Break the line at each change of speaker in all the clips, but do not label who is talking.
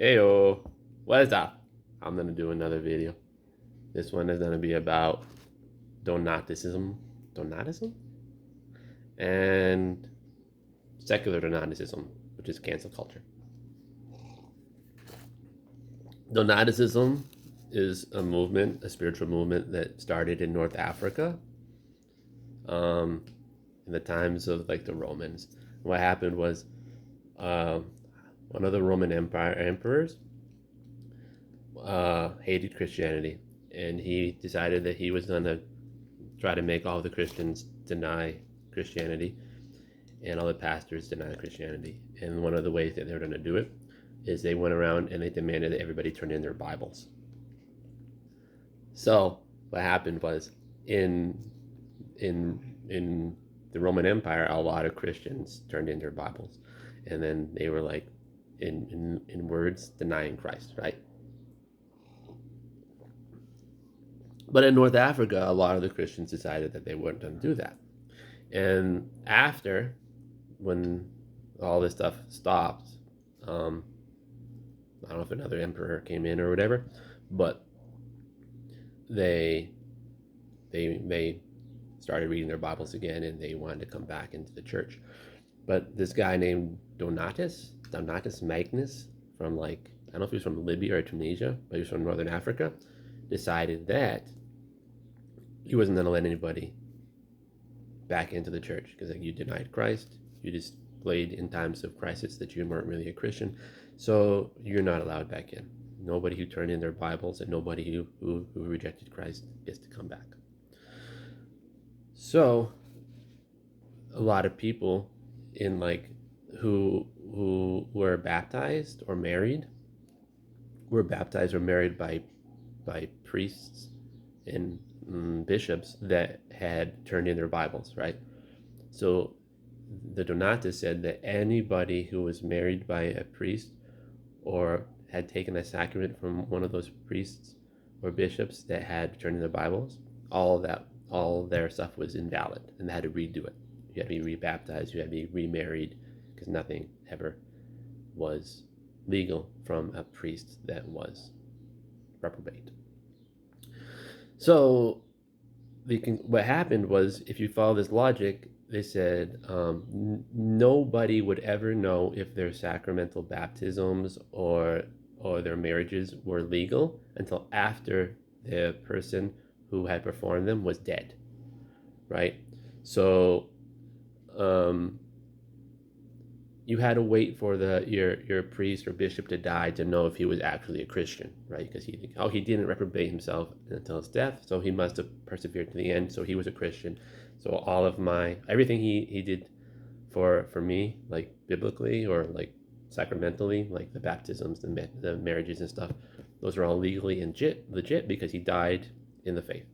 Heyo, what is up? I'm gonna do another video. This one is gonna be about Donatism, Donatism, and secular Donatism, which is cancel culture. Donatism is a movement, a spiritual movement that started in North Africa, um, in the times of like the Romans. What happened was, uh, one of the Roman Empire emperors hated Christianity, and he decided that he was going to try to make all the Christians deny Christianity and all the pastors deny Christianity. And one of the ways that they were going to do it is they went around and they demanded that everybody turn in their Bibles. So what happened was in in the Roman Empire, a lot of Christians turned in their Bibles, and then they were like, in words, denying Christ, right? But in North Africa, a lot of the Christians decided that they weren't going to do that. And after, when all this stuff stopped, I don't know if another emperor came in or whatever, but they started reading their Bibles again, and they wanted to come back into the church. But this guy named Donatus Magnus, from like, I don't know if he was from Libya or Tunisia, but he was from Northern Africa, decided that he wasn't going to let anybody back into the church because like, you denied Christ, you displayed in times of crisis that you weren't really a Christian, so you're not allowed back in. Nobody who turned in their Bibles and nobody who rejected Christ gets to come back. So a lot of people in like who were baptized or married by priests and bishops that had turned in their Bibles, right? So the Donatus said that anybody who was married by a priest or had taken a sacrament from one of those priests or bishops that had turned in their Bibles, all their stuff was invalid, and they had to redo it. You had to be rebaptized, you had to be remarried, because nothing ever was legal from a priest that was reprobate. So what happened was, if you follow this logic, they said nobody would ever know if their sacramental baptisms or their marriages were legal until after the person who had performed them was dead, right? So you had to wait for your priest or bishop to die to know if he was actually a Christian, right? Because he didn't reprobate himself until his death, so he must have persevered to the end. So he was a Christian. So all of everything he did for me, like biblically or like sacramentally, like the baptisms, the marriages and stuff, those are all legally legit because he died in the faith.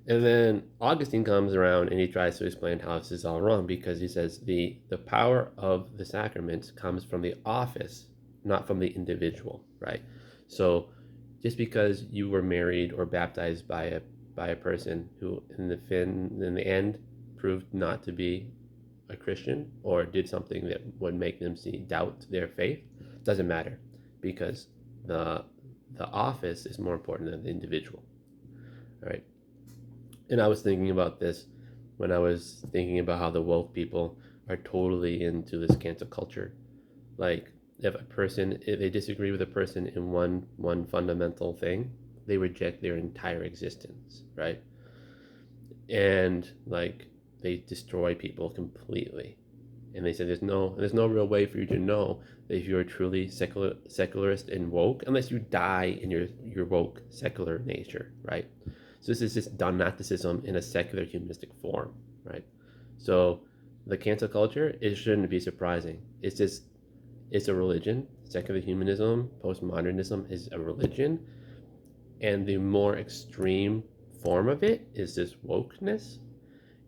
And then Augustine comes around and he tries to explain how this is all wrong, because he says the power of the sacraments comes from the office, not from the individual, right? So just because you were married or baptized by a person who in the end proved not to be a Christian or did something that would make them doubt their faith, doesn't matter, because the office is more important than the individual. All right. And I was thinking about this when I was thinking about how the woke people are totally into this cancel culture. Like, if they disagree with a person in one fundamental thing, they reject their entire existence, right? And like, they destroy people completely. And they say there's no real way for you to know that if you're truly secularist and woke, unless you die in your woke secular nature, right? So this is just Donaticism in a secular humanistic form, right? So the cancel culture, it shouldn't be surprising. It's a religion. Secular humanism, postmodernism is a religion, and the more extreme form of it is this wokeness.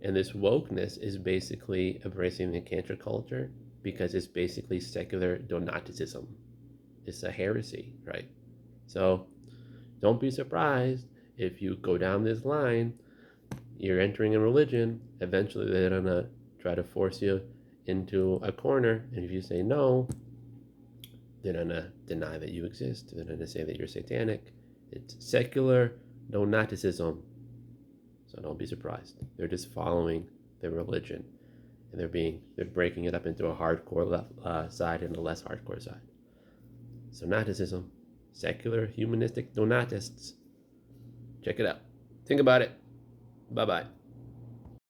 And this wokeness is basically embracing the cancel culture because it's basically secular Donaticism. It's a heresy, right? So don't be surprised if you go down this line. You're entering a religion. Eventually, they're going to try to force you into a corner. And if you say no, They're going to deny that you exist. They're going to say that you're satanic. It's secular no-Nazism. So don't be surprised. They're just following their religion, and they're breaking it up into a hardcore left side and a less hardcore side. So Nazism, secular humanistic no-Nazists. Check it out. Think about it. Bye-bye.